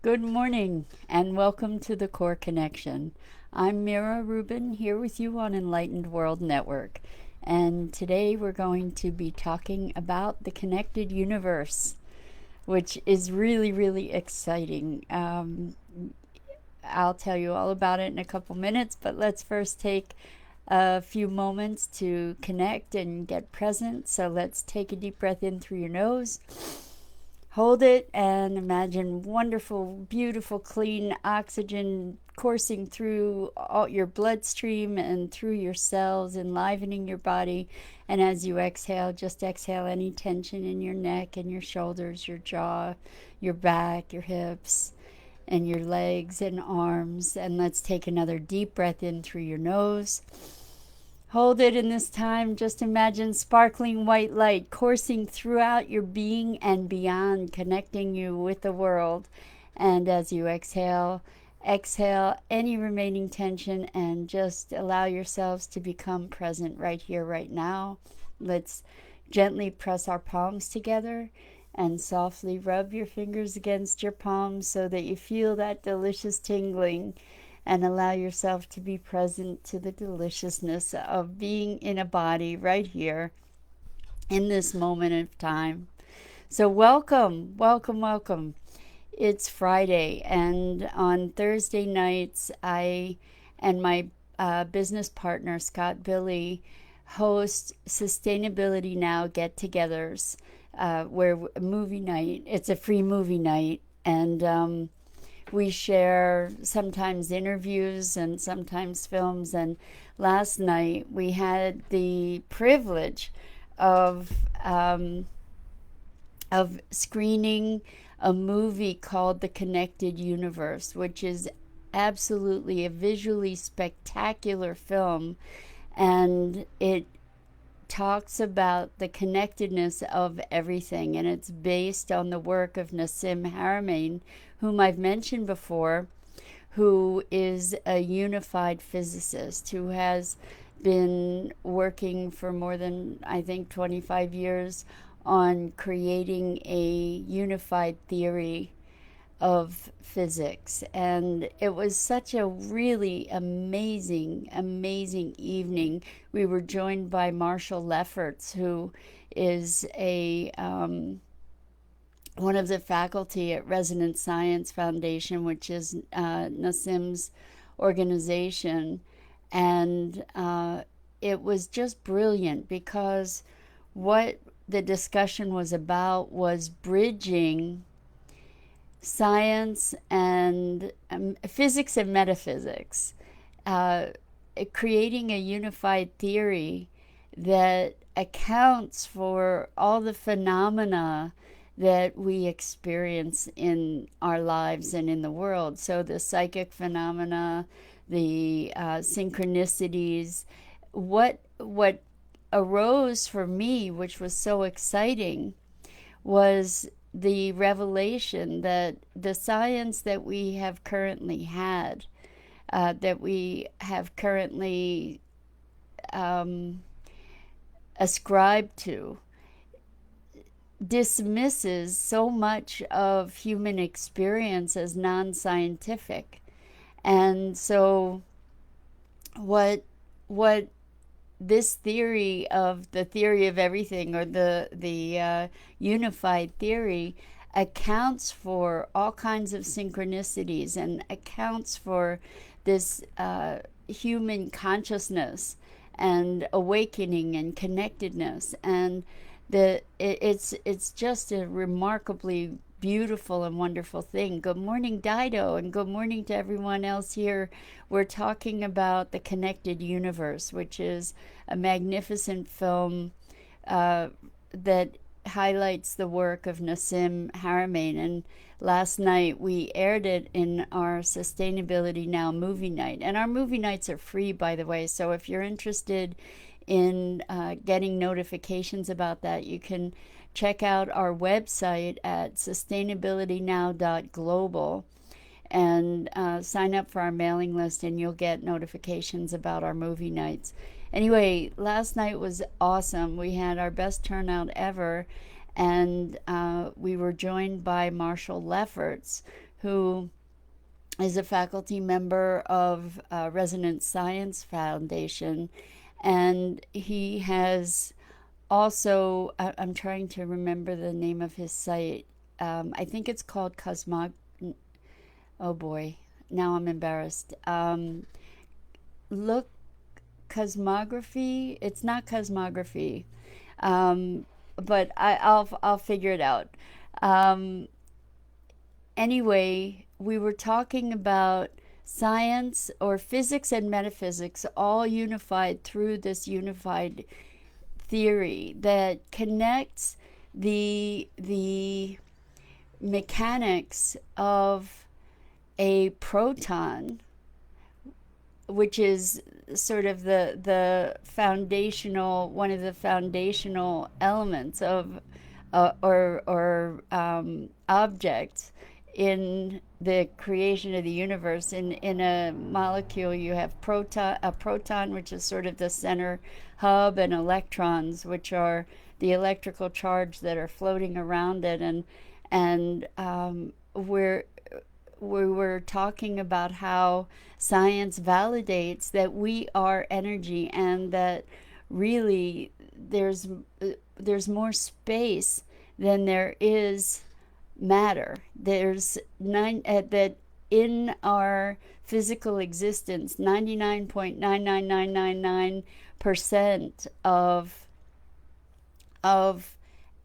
Good morning and welcome to the Core Connection. I'm Mira Rubin here with you on Enlightened World Network. And today we're going to be talking about the connected universe, which is really, really exciting. I'll tell you all about it in a couple minutes, but let's first take a few moments to connect and get present. So let's take a deep breath in through your nose. Hold it and imagine wonderful, beautiful, clean oxygen coursing through all your bloodstream and through your cells, enlivening your body. And as you exhale, just exhale any tension in your neck and your shoulders, your jaw, your back, your hips, and your legs and arms. And let's take another deep breath in through your nose. Hold it, and this time just imagine sparkling white light coursing throughout your being and beyond, connecting you with the world. And as you exhale, exhale any remaining tension and just allow yourselves to become present right here, right now. Let's gently press our palms together and softly rub your fingers against your palms so that you feel that delicious tingling. And allow yourself to be present to the deliciousness of being in a body right here in this moment of time. So welcome, welcome, welcome. It's Friday, and on Thursday nights, I and my business partner, Scott Billy, host Sustainability Now get-togethers, where movie night, it's a free movie night, and we share sometimes interviews and sometimes films. And last night we had the privilege of screening a movie called The Connected Universe, which is absolutely a visually spectacular film, and it talks about the connectedness of everything, and it's based on the work of Nassim Haramein, whom I've mentioned before, who is a unified physicist who has been working for more than, I think, 25 years on creating a unified theory of physics. And it was such a really amazing, amazing evening. We were joined by Marshall Lefferts, who is a one of the faculty at Resonance Science Foundation, which is Nassim's organization. And it was just brilliant because what the discussion was about was bridging science and physics and metaphysics, creating a unified theory that accounts for all the phenomena that we experience in our lives and in the world. So the psychic phenomena, the synchronicities, what arose for me, which was so exciting, was the revelation that the science that we have currently had, that we have currently ascribed to, dismisses so much of human experience as non-scientific. And so what this theory of the theory of everything, or the unified theory, accounts for all kinds of synchronicities and accounts for this human consciousness and awakening and connectedness. And it's just a remarkably beautiful and wonderful thing. Good morning, Dido, and good morning to everyone else here. We're talking about The Connected Universe, which is a magnificent film that highlights the work of Nassim Haramein. And last night we aired it in our Sustainability Now movie night. And our movie nights are free, by the way, so if you're interested in getting notifications about that, you can check out our website at sustainabilitynow.global and sign up for our mailing list, and you'll get notifications about our movie nights. Anyway, last night was awesome. We had our best turnout ever, and we were joined by Marshall Lefferts, who is a faculty member of Resonance Science Foundation, and he has also, I'm trying to remember the name of his site. I think it's called oh boy, now I'm embarrassed. Look, Cosmography. It's not Cosmography, but I'll figure it out. Um, anyway, we were talking about science or physics and metaphysics all unified through this unified theory that connects the mechanics of a proton, which is sort of the foundational, one of the foundational elements of objects in the creation of the universe. In a molecule, you have a proton, which is sort of the center hub, and electrons, which are the electrical charge that are floating around it. And we were talking about how science validates that we are energy, and that really there's more space than there is matter. There's that in our physical existence, 99.99999% of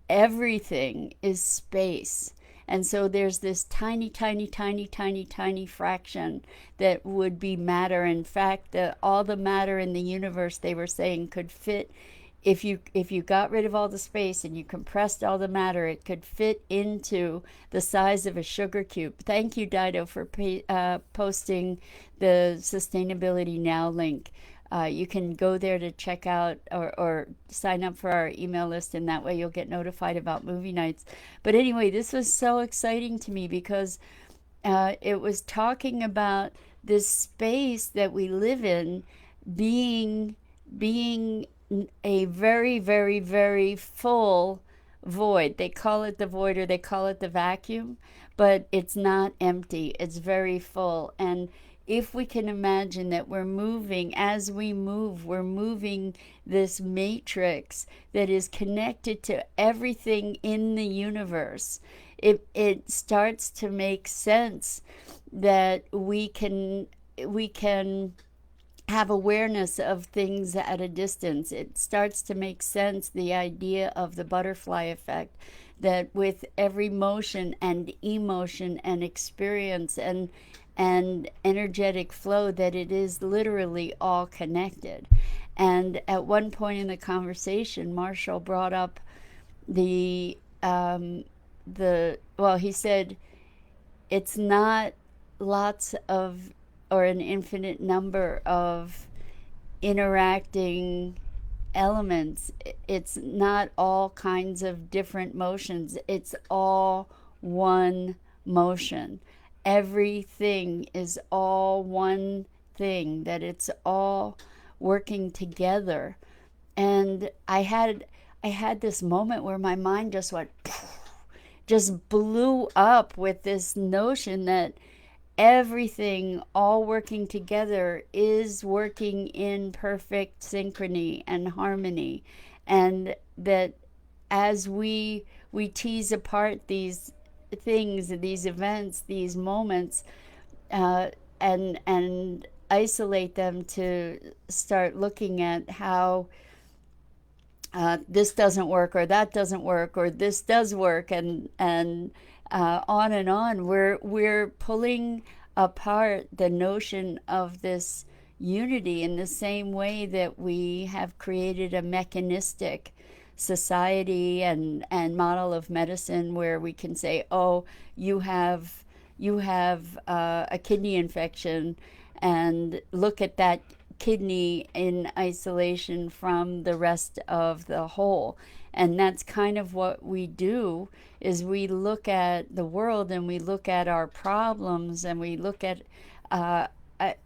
everything is space. And so there's this tiny, tiny, tiny, tiny, tiny fraction that would be matter. In fact, all the matter in the universe, they were saying, could fit, if you got rid of all the space and you compressed all the matter, it could fit into the size of a sugar cube. Thank you, Dido, for posting the Sustainability Now link. You can go there to check out or sign up for our email list, and that way you'll get notified about movie nights. But anyway, this was so exciting to me because it was talking about this space that we live in being a very, very, very full void. They call it the void, or they call it the vacuum, but it's not empty. It's very full. And if we can imagine that we're moving, as we move, we're moving this matrix that is connected to everything in the universe, it starts to make sense that we can have awareness of things at a distance. It starts to make sense, the idea of the butterfly effect, that with every motion and emotion and experience and energetic flow, that it is literally all connected. And at one point in the conversation, Marshall brought up he said it's not lots of, or an infinite number of interacting elements. It's not all kinds of different motions. It's all one motion. Everything is all one thing, that it's all working together. And I had this moment where my mind just went, just blew up with this notion that everything all working together is working in perfect synchrony and harmony. And that as we tease apart these things, these events, these moments, and isolate them to start looking at how this doesn't work, or that doesn't work, or this does work, and on and on. We're pulling apart the notion of this unity in the same way that we have created a mechanistic society and model of medicine, where we can say, oh, you have a kidney infection, and look at that kidney in isolation from the rest of the whole. And that's kind of what we do, is we look at the world and we look at our problems, and we look at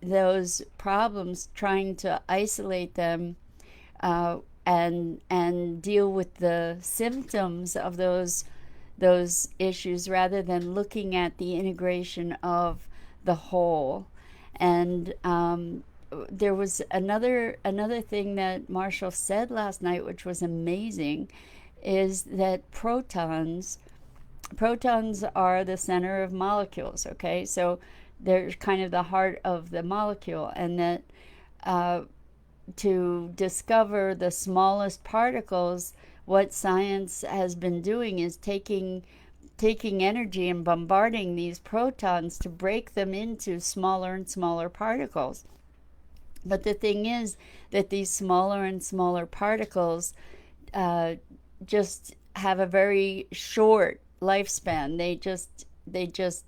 those problems, trying to isolate them and deal with the symptoms of those those issues rather than looking at the integration of the whole. And there was another thing that Marshall said last night, which was amazing, is that protons are the center of molecules. Okay, so they're kind of the heart of the molecule, and that to discover the smallest particles, what science has been doing is taking energy and bombarding these protons to break them into smaller and smaller particles. But the thing is that these smaller and smaller particles just have a very short lifespan. They just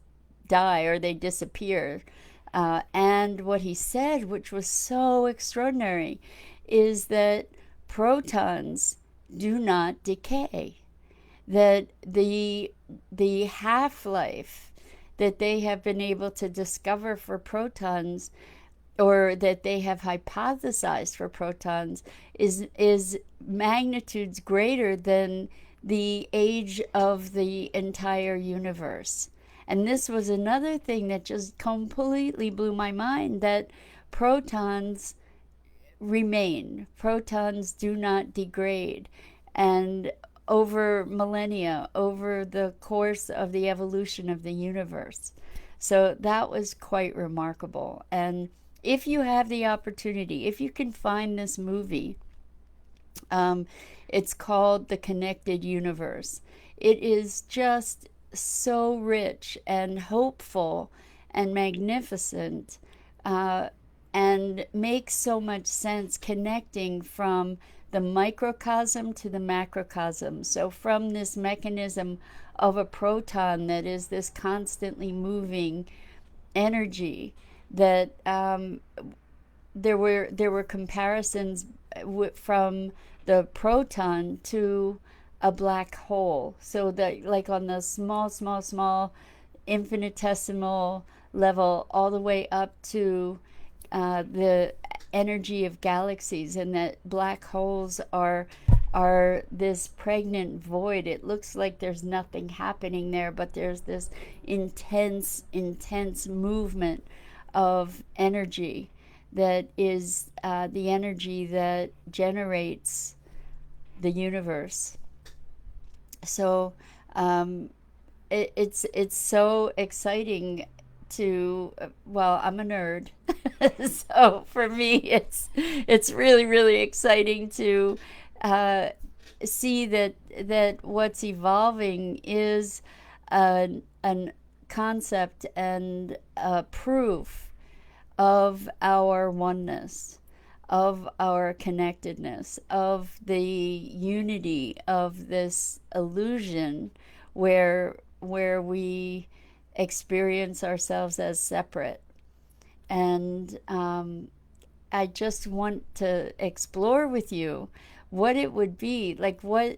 die or they disappear. And what he said, which was so extraordinary, is that protons do not decay. That the half-life that they have been able to discover for protons, or that they have hypothesized for protons, is magnitudes greater than the age of the entire universe. And this was another thing that just completely blew my mind, that protons remain. Protons do not degrade. And over millennia, over the course of the evolution of the universe. So that was quite remarkable. And if you have the opportunity, if you can find this movie, it's called The Connected Universe. It is just so rich and hopeful and magnificent, and makes so much sense, connecting from the microcosm to the macrocosm. So from this mechanism of a proton that is this constantly moving energy, that there were comparisons from the proton to a black hole. So that, like, on the small infinitesimal level, all the way up to the energy of galaxies, and that black holes are this pregnant void. It looks like there's nothing happening there, but there's this intense movement of energy that is the energy that generates the universe. So it's so exciting to, well, I'm a nerd, so for me it's really exciting to see that what's evolving is a concept and a proof of our oneness, of our connectedness, of the unity of this illusion where we experience ourselves as separate. And I just want to explore with you what it would be like, what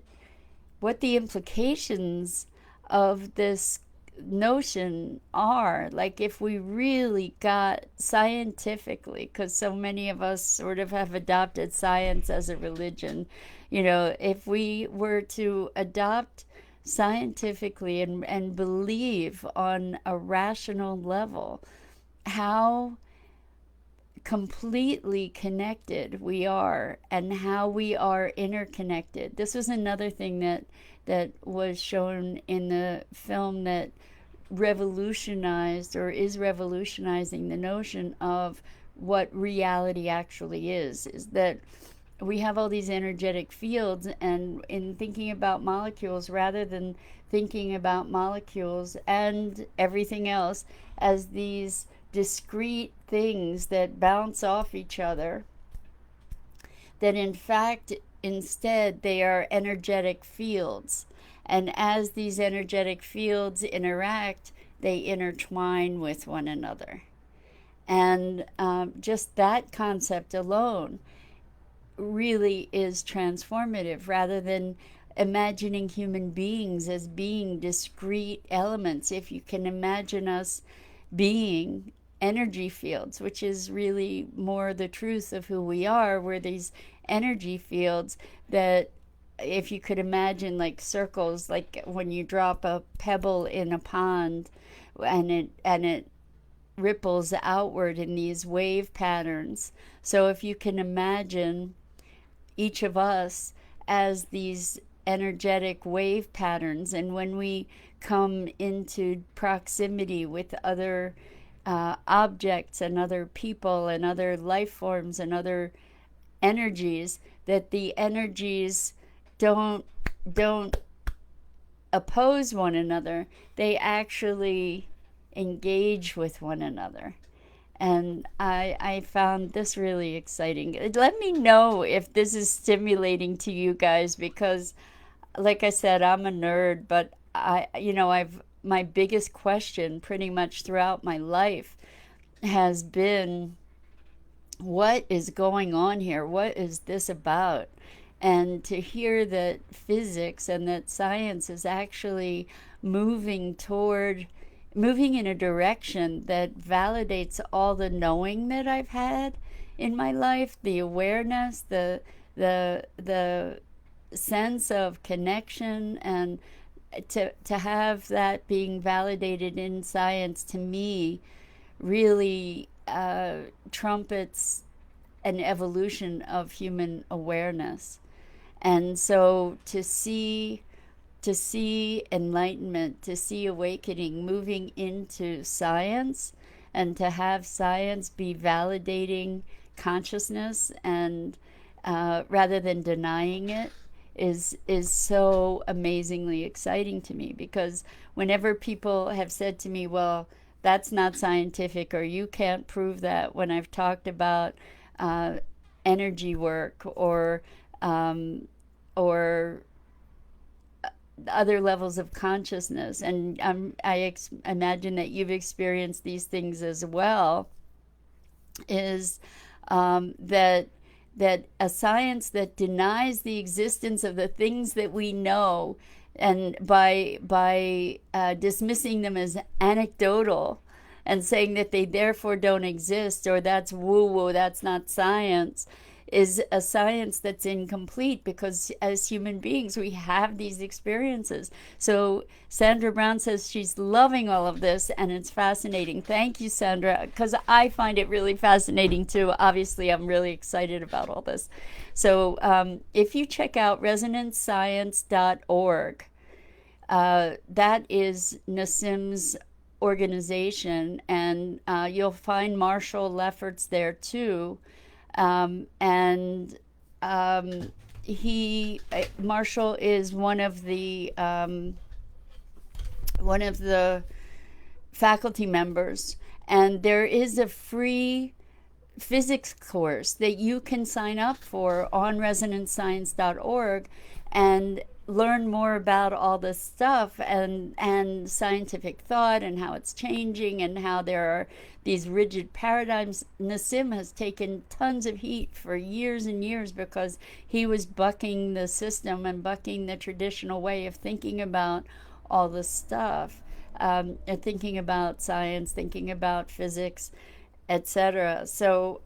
the implications of this notion are, like, if we really got scientifically, because so many of us sort of have adopted science as a religion, if we were to adopt scientifically and believe on a rational level how completely connected we are and how we are interconnected. This was another thing that was shown in the film that revolutionized, or is revolutionizing, the notion of what reality actually is that we have all these energetic fields, and in thinking about molecules, rather than thinking about molecules and everything else as these discrete things that bounce off each other, that in fact instead they are energetic fields. And as these energetic fields interact, they intertwine with one another. And just that concept alone really is transformative, rather than imagining human beings as being discrete elements. If you can imagine us being energy fields, which is really more the truth of who we are, we're these energy fields that if you could imagine like circles, like when you drop a pebble in a pond, and it ripples outward in these wave patterns. So if you can imagine each of us as these energetic wave patterns, and when we come into proximity with other objects and other people and other life forms and other energies, that the energies don't don't oppose one another, they actually engage with one another. And I found this really exciting. Let me know if this is stimulating to you guys, because like I said, I'm a nerd, but I've my biggest question pretty much throughout my life has been, what is going on here? What is this about? And to hear that physics and that science is actually moving toward moving in a direction that validates all the knowing that I've had in my life, the awareness, the sense of connection, and to have that being validated in science, to me really trumpets an evolution of human awareness. And so to see enlightenment, to see awakening moving into science, and to have science be validating consciousness, and rather than denying it, is so amazingly exciting to me. Because whenever people have said to me, well, that's not scientific, or you can't prove that, when I've talked about energy work, or other levels of consciousness, and imagine that you've experienced these things as well, is that a science that denies the existence of the things that we know, and by dismissing them as anecdotal, and saying that they therefore don't exist, or that's woo woo, that's not science, is a science that's incomplete, because as human beings we have these experiences. So Sandra Brown says she's loving all of this and it's fascinating. Thank you, Sandra, because I find it really fascinating too. Obviously, I'm really excited about all this. So if you check out resonancescience.org, that is Nassim's organization, and you'll find Marshall Lefferts there too. And Marshall is one of the faculty members, and there is a free physics course that you can sign up for on resonancescience.org and learn more about all this stuff, and scientific thought, and how it's changing, and how there are these rigid paradigms. Nassim has taken tons of heat for years and years because he was bucking the system and bucking the traditional way of thinking about all this stuff, and thinking about science, thinking about physics, etc. So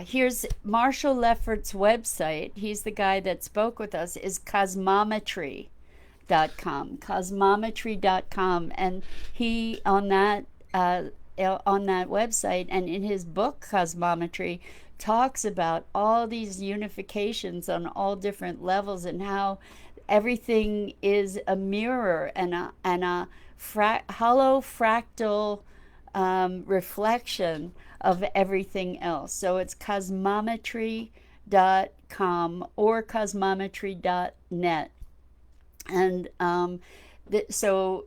here's Marshall Lefferts' website. He's the guy that spoke with us, is cosmometry.com, and he on that website, and in his book Cosmometry, talks about all these unifications on all different levels, and how everything is a mirror and a hollow fractal reflection of everything else. So it's cosmometry.com or cosmometry.net. And so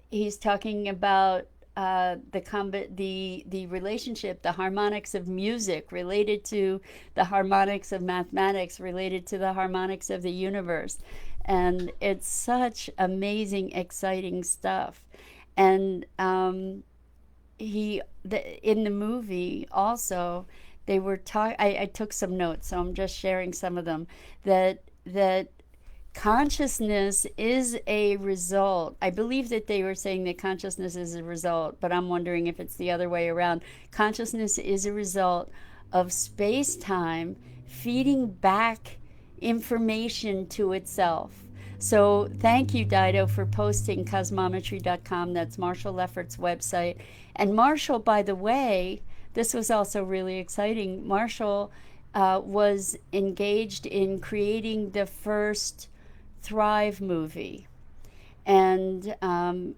he's talking about the relationship, the harmonics of music related to the harmonics of mathematics, related to the harmonics of the universe. And it's such amazing, exciting stuff. And in the movie also, they were talking, I took some notes, so I'm just sharing some of them, that consciousness is a result. I believe that they were saying that consciousness is a result, but I'm wondering if it's the other way around. Consciousness is a result of space-time feeding back information to itself. So thank you, Dido, for posting cosmometry.com. That's Marshall Lefferts' website. And Marshall, by the way, this was also really exciting. Marshall was engaged in creating the first Thrive movie. And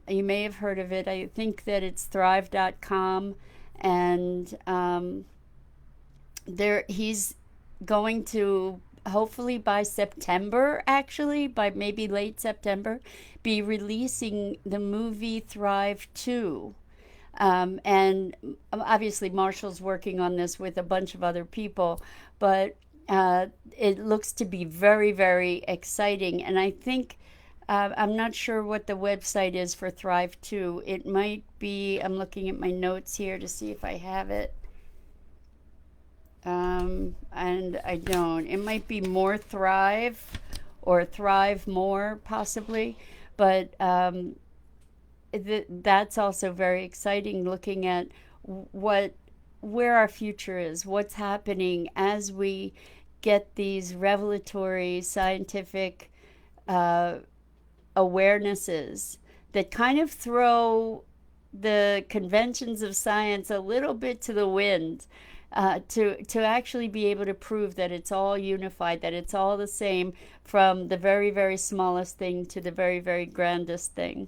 you may have heard of it. I think that it's thrive.com. And he's going to, hopefully by September, actually, by maybe late September, be releasing the movie Thrive 2. And obviously Marshall's working on this with a bunch of other people, but it looks to be very, very exciting. And I think, I'm not sure what the website is for Thrive 2. It might be, I'm looking at my notes here to see if I have it. And I don't. It might be More Thrive or Thrive More, possibly. But that's also very exciting, looking at where our future is, what's happening as we get these revelatory scientific awarenesses that kind of throw the conventions of science a little bit to the wind, to actually be able to prove that it's all unified, that it's all the same, from the very, very smallest thing to the very, very grandest thing.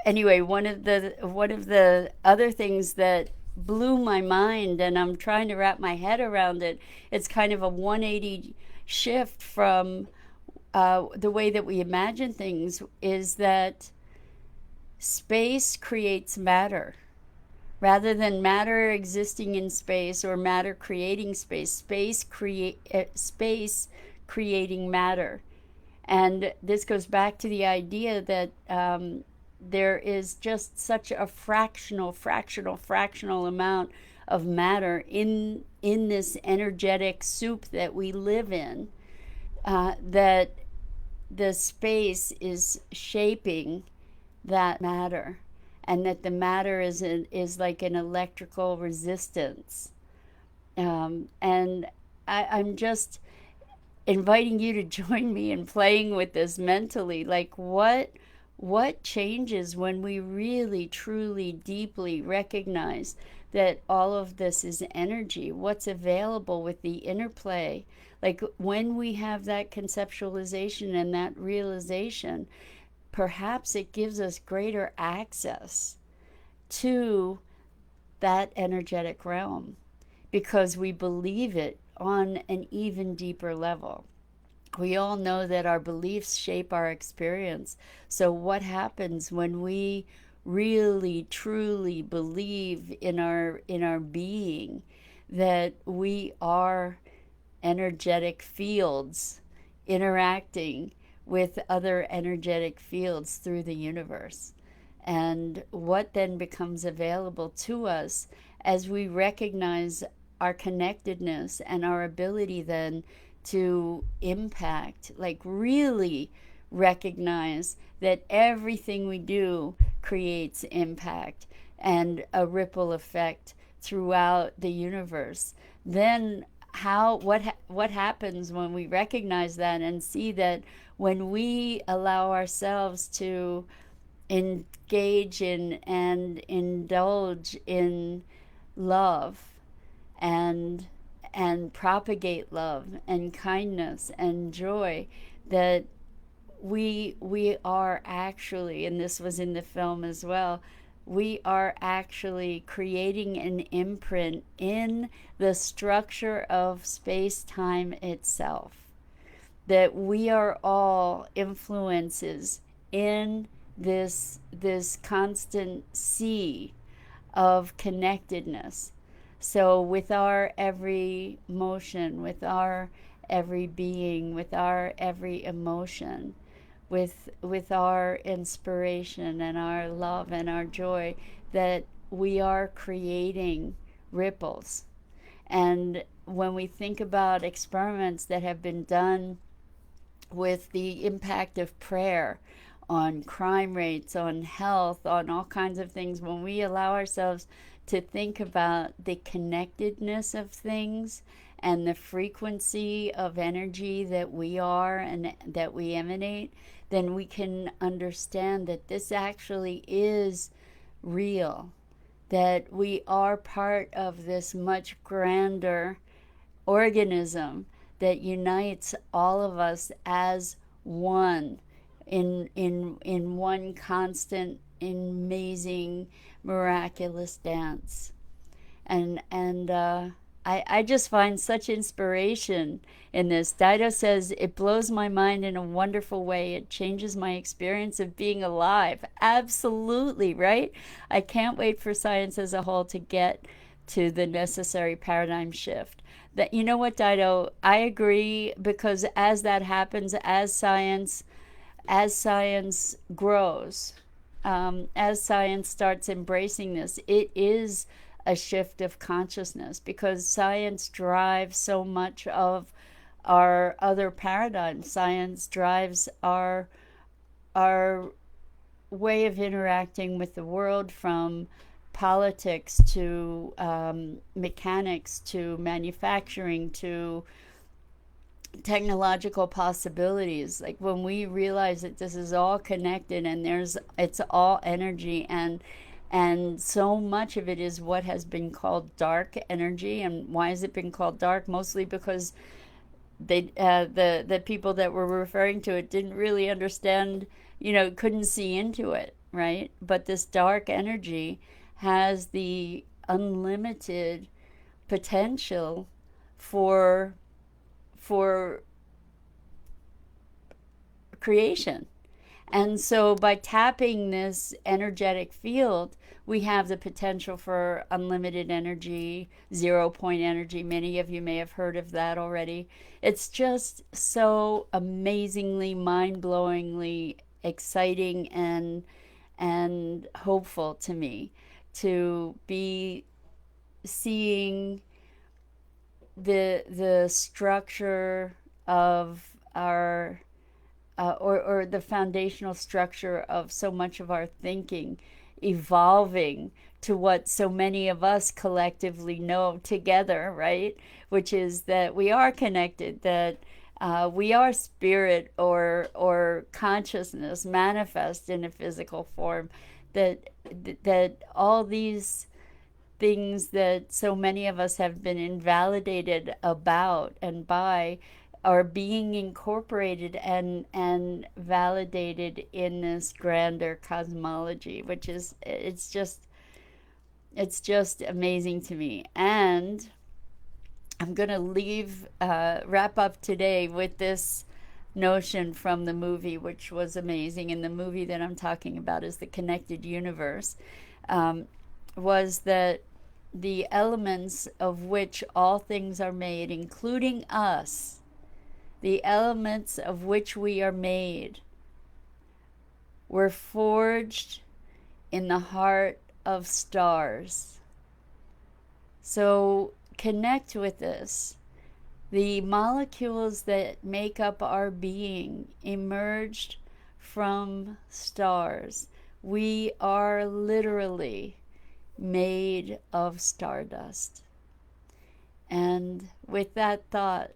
Anyway, one of the other things that blew my mind, and I'm trying to wrap my head around it, it's kind of a 180 shift from the way that we imagine things, is that space creates matter. Rather than matter existing in space or matter creating space, space creating matter. And this goes back to the idea that there is just such a fractional amount of matter in this energetic soup that we live in, that the space is shaping that matter, and that the matter is like an electrical resistance. And I'm just inviting you to join me in playing with this mentally. Like, what changes when we really, truly, deeply recognize that all of this is energy? What's available with the interplay? Like, when we have that conceptualization and that realization, perhaps it gives us greater access to that energetic realm, because we believe it on an even deeper level. We all know that our beliefs shape our experience. So what happens when we really truly believe in our being, that we are energetic fields interacting with other energetic fields through the universe? And what then becomes available to us as we recognize our connectedness and our ability then to impact, like really recognize that everything we do creates impact and a ripple effect throughout the universe. Then what happens when we recognize that and see that when we allow ourselves to engage in and indulge in love and propagate love and kindness and joy, that we are actually, and this was in the film as well, we are actually creating an imprint in the structure of space-time itself. That we are all influences in this constant sea of connectedness. So with our every motion, with our every being, with our every emotion, with our inspiration and our love and our joy, that we are creating ripples. And when we think about experiments that have been done with the impact of prayer on crime rates, on health, on all kinds of things, when we allow ourselves to think about the connectedness of things and the frequency of energy that we are and that we emanate, then we can understand that this actually is real, that we are part of this much grander organism that unites all of us as one in one constant, amazing, miraculous dance. And I just find such inspiration in this. Dido says, it blows my mind in a wonderful way. It changes my experience of being alive. Absolutely, right? I can't wait for science as a whole to get to the necessary paradigm shift. That, you know what, Dido, I agree, because as that happens, as science grows, as science starts embracing this, it is a shift of consciousness, because science drives so much of our other paradigms. Science drives our way of interacting with the world, from politics to mechanics to manufacturing to technological possibilities. Like, when we realize that this is all connected and it's all energy, and so much of it is what has been called dark energy. And why has it been called dark? Mostly because the people that were referring to it didn't really understand, couldn't see into it, right? But this dark energy has the unlimited potential for creation. And so by tapping this energetic field, we have the potential for unlimited energy, 0 point energy. Many of you may have heard of that already. It's just so amazingly, mind-blowingly exciting and hopeful to me to be seeing the structure of our or the foundational structure of so much of our thinking evolving to what so many of us collectively know together, right? Which is that we are connected, that we are spirit or consciousness manifest in a physical form, that all these things that so many of us have been invalidated about and by are being incorporated and validated in this grander cosmology, which is it's just amazing to me. And I'm gonna wrap up today with this notion from the movie, which was amazing. And the movie that I'm talking about is The Connected Universe. Was that the elements of which all things are made, including us, the elements of which we are made, were forged in the heart of stars. So connect with this. The molecules that make up our being emerged from stars. We are literally made of stardust. And with that thought,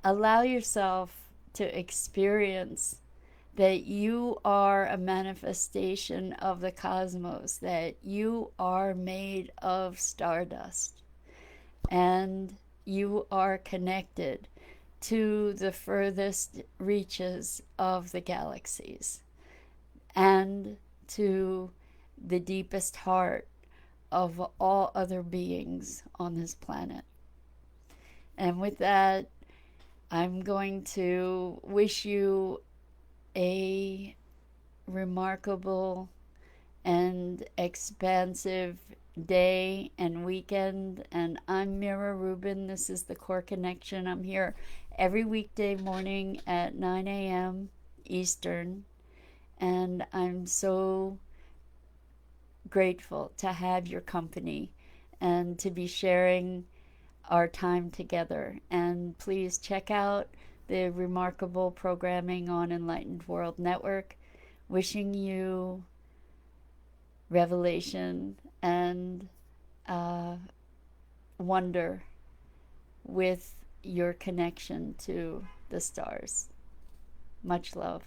allow yourself to experience that you are a manifestation of the cosmos, that you are made of stardust, and you are connected to the furthest reaches of the galaxies and to the deepest heart of all other beings on this planet. And with that, I'm going to wish you a remarkable and expansive day and weekend. And I'm Mira Rubin. This is the Core Connection. I'm here every weekday morning at 9 a.m. Eastern. And I'm so grateful to have your company and to be sharing our time together. And please check out the remarkable programming on Enlightened World Network. Wishing you revelation and wonder with your connection to the stars. Much love.